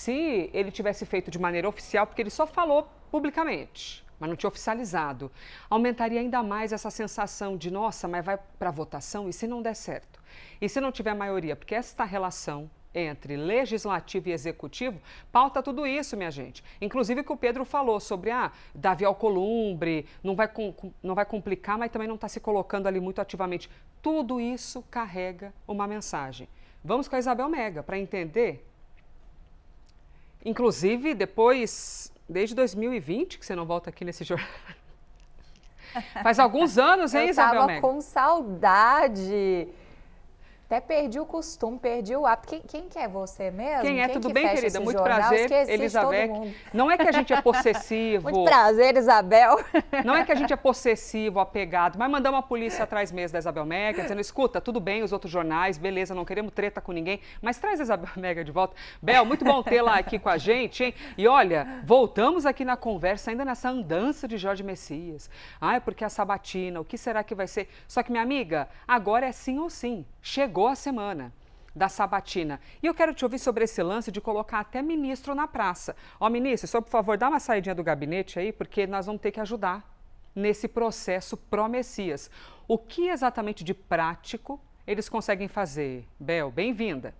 se ele tivesse feito de maneira oficial, porque ele só falou publicamente, mas não tinha oficializado, aumentaria ainda mais essa sensação de, nossa, mas vai para a votação e se não der certo? E se não tiver maioria? Porque esta relação entre legislativo e executivo pauta tudo isso, minha gente. Inclusive o que o Pedro falou sobre Davi Alcolumbre, não vai complicar, mas também não está se colocando ali muito ativamente. Tudo isso carrega uma mensagem. Vamos com a Isabel Mega para entender. Inclusive, depois, desde 2020, que você não volta aqui nesse jornal. Faz alguns anos, hein, Isabel Mega? Eu tava com saudade. Até perdi o costume, perdi o hábito. Quem que é você mesmo? Quem é? Tudo que bem, fecha querida? esse Muito jornal? prazer, Esqueci Elizabeth. Não é que a gente é possessivo. Muito prazer, Isabel. Não é que a gente é possessivo, apegado, mas mandamos a polícia atrás mesmo da Isabel Mega, dizendo, escuta, tudo bem, os outros jornais, beleza, não queremos treta com ninguém, mas traz a Isabel Mega de volta. Bel, muito bom tê-la aqui com a gente, hein? E olha, voltamos aqui na conversa, ainda nessa andança de Jorge Messias. Porque a sabatina, o que será que vai ser? Só que, minha amiga, agora é sim ou sim. Chegou a semana da sabatina. E eu quero te ouvir sobre esse lance de colocar até ministro na praça. Ministro, só por favor, dá uma saidinha do gabinete aí, porque nós vamos ter que ajudar nesse processo pró-Messias. O que exatamente de prático eles conseguem fazer? Bel, bem-vinda.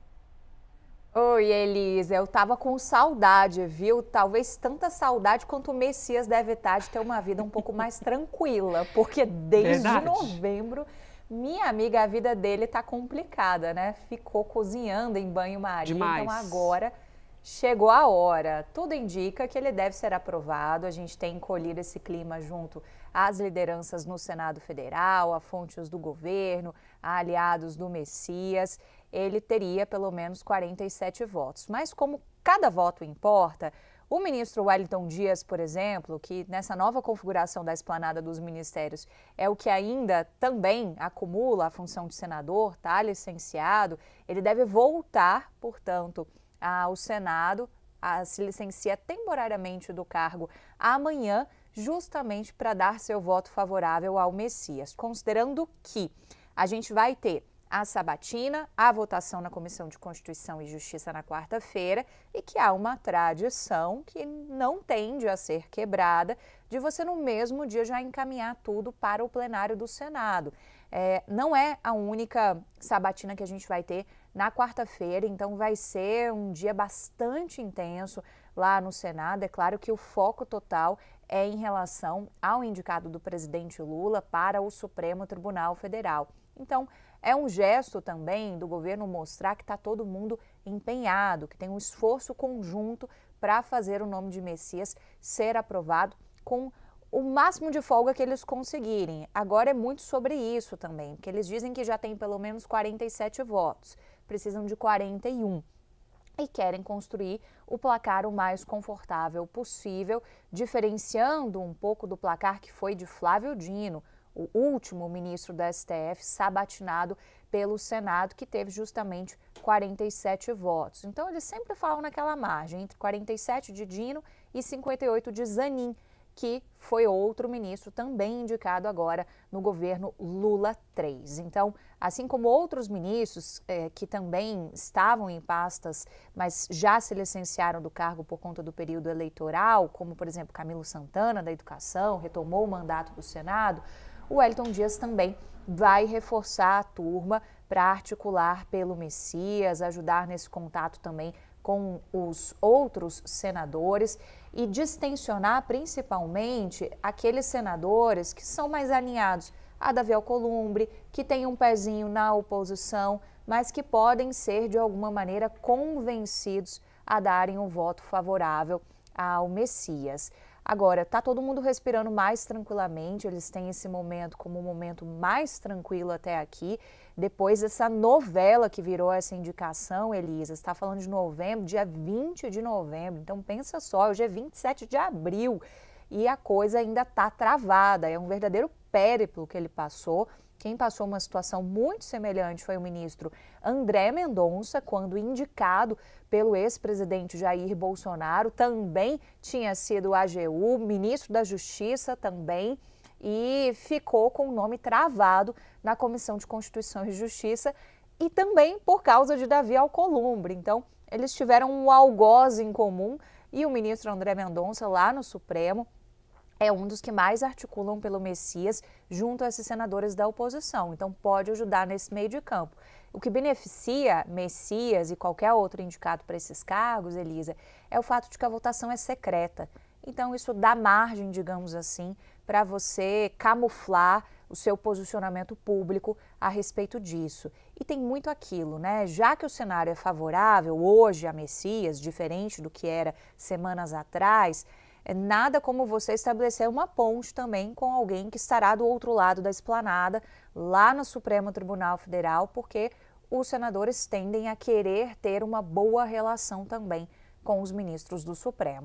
Oi, Elisa, eu tava com saudade, viu? Talvez tanta saudade quanto o Messias deve estar de ter uma vida um pouco mais tranquila, porque desde novembro, minha amiga, a vida dele tá complicada, né? Ficou cozinhando em banho-maria, então agora chegou a hora. Tudo indica que ele deve ser aprovado, a gente tem colhido esse clima junto às lideranças no Senado Federal, a fontes do governo, a aliados do Messias. Ele teria pelo menos 47 votos. Mas como cada voto importa, o ministro Wellington Dias, por exemplo, que nessa nova configuração da esplanada dos ministérios é o que ainda também acumula a função de senador, está licenciado, ele deve voltar, portanto, ao Senado, se licencia temporariamente do cargo amanhã, justamente para dar seu voto favorável ao Messias, considerando que a gente vai ter a sabatina, a votação na Comissão de Constituição e Justiça na quarta-feira e que há uma tradição que não tende a ser quebrada de você no mesmo dia já encaminhar tudo para o plenário do Senado. Não é a única sabatina que a gente vai ter na quarta-feira, então vai ser um dia bastante intenso lá no Senado. É claro que o foco total é em relação ao indicado do presidente Lula para o Supremo Tribunal Federal. Então, é um gesto também do governo mostrar que está todo mundo empenhado, que tem um esforço conjunto para fazer o nome de Messias ser aprovado com o máximo de folga que eles conseguirem. Agora é muito sobre isso também, porque eles dizem que já tem pelo menos 47 votos, precisam de 41 e querem construir o placar o mais confortável possível, diferenciando um pouco do placar que foi de Flávio Dino, o último ministro do STF sabatinado pelo Senado, que teve justamente 47 votos. Então, eles sempre falam naquela margem, entre 47 de Dino e 58 de Zanin, que foi outro ministro também indicado agora no governo Lula III. Então, assim como outros ministros que também estavam em pastas, mas já se licenciaram do cargo por conta do período eleitoral, como, por exemplo, Camilo Santana, da Educação, retomou o mandato do Senado, o Wellington Dias também vai reforçar a turma para articular pelo Messias, ajudar nesse contato também com os outros senadores e distensionar principalmente aqueles senadores que são mais alinhados a Davi Alcolumbre, que tem um pezinho na oposição, mas que podem ser de alguma maneira convencidos a darem um voto favorável ao Messias. Agora, está todo mundo respirando mais tranquilamente, eles têm esse momento como um momento mais tranquilo até aqui, depois dessa novela que virou essa indicação, Elisa, está falando de novembro, dia 20 de novembro, então pensa só, hoje é 27 de abril e a coisa ainda está travada, é um verdadeiro périplo que ele passou. Quem passou uma situação muito semelhante foi o ministro André Mendonça, quando indicado pelo ex-presidente Jair Bolsonaro, também tinha sido AGU, ministro da Justiça também, e ficou com o nome travado na Comissão de Constituição e Justiça e também por causa de Davi Alcolumbre. Então, eles tiveram um algoz em comum e o ministro André Mendonça, lá no Supremo, é um dos que mais articulam pelo Messias junto a esses senadores da oposição. Então, pode ajudar nesse meio de campo. O que beneficia Messias e qualquer outro indicado para esses cargos, Elisa, é o fato de que a votação é secreta. Então, isso dá margem, digamos assim, para você camuflar o seu posicionamento público a respeito disso. E tem muito aquilo, né? Já que o cenário é favorável hoje a Messias, diferente do que era semanas atrás, nada como você estabelecer uma ponte também com alguém que estará do outro lado da esplanada, lá no Supremo Tribunal Federal, porque os senadores tendem a querer ter uma boa relação também com os ministros do Supremo.